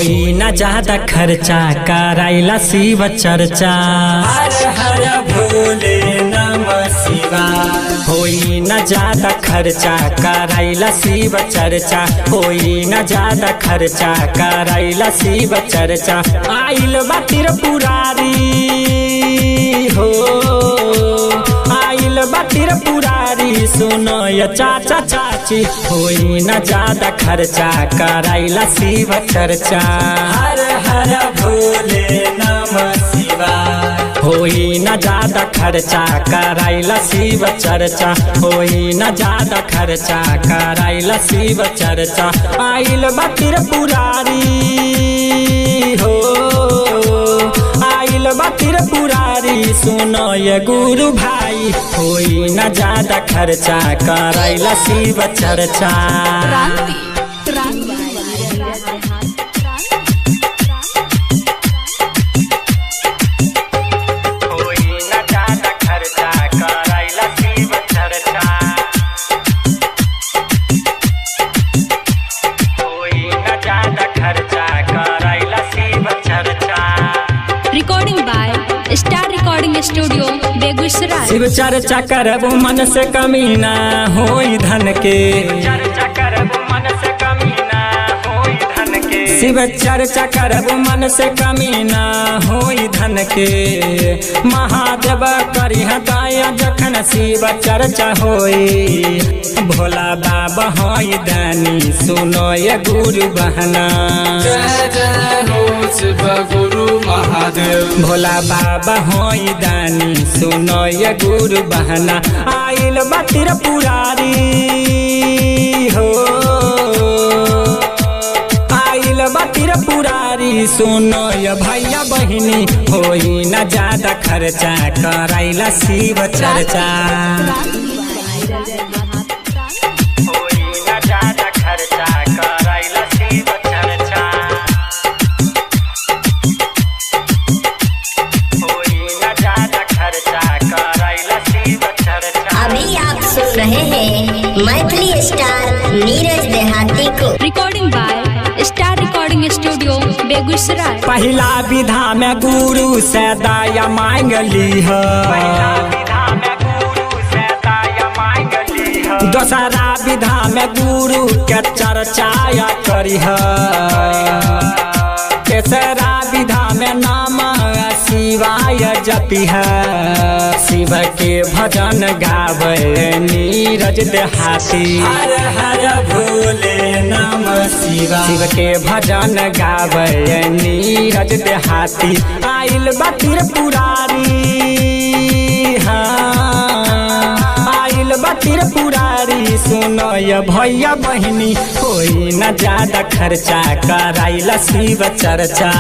होई न ज्यादा खर्चा कराइला शिव चर्चा। हर हर भोले नमः शिवाय। होई न ज्यादा खर्चा कराइला शिव चर्चा। होई न ज्यादा खर्चा कराइला शिव चर्चा। आइल बा त्रिपुरारी हो, आइल बा त्रिपुरारी सुनो ये चाचा चाची। होई न ज्यादा खर्चा कराइला शिव चर्चा। हर हर भोले नमः शिवाय। होई न ज्यादा खर्चा कराइला शिव चर्चा। होई न ज्यादा खर्चा कराइला शिव चर्चा। आइल बा त्रिपुरारी हो, आइल बा त्रिपुरारी सुनो ये गुरु भाई। होई न ज्यादा खर्चा कराइला शिव चर्चा। Recording by star recording studio Begusarai. Shiv चर्चा करबो मन से कमी ना होई धन के। शिव चर्चा करबो मन से कमी ना होई धन के। महादेव करी दया जखन शिव चर्चा होई। भोला बाबा होई दानी सुनो ये गुरु बहना। जय जय हो शिव गुरु महादेव। भोला बाबा होई दानी सुनो ये गुरु बहना। आइल बा त्रिपुरारी हो, आइल बा त्रिपुरारी सुनो ये भैया बहिनी। होई न ज्यादा खर्चा कराइला शिव चर्चा। होई न ज्यादा खर्चा कराइला शिव चर्चा। होई न ज्यादा खर्चा कराइला शिव चर्चा। अभी आप सुन रहे हैं मैथिली स्टार नीरज देहाती को। Recording by star recording studio Begusarai. पहला विधा में गुरु से दया मांग ली है। दूसरा विधा में गुरु के चर्चा करी है। तीसरा विधा में नाम शिवाय जपी है। शिव के भजन गावे नीरज देहाती। हर हर भोले नमः शिवाय। शिव के भजन गावे नीरज देहाती। आइल बा त्रिपुरारी हाँ, आइल बा त्रिपुरारी सुनो ये भैया बहिनी। होई न ज्यादा खर्चा कराइला शिव चर्चा।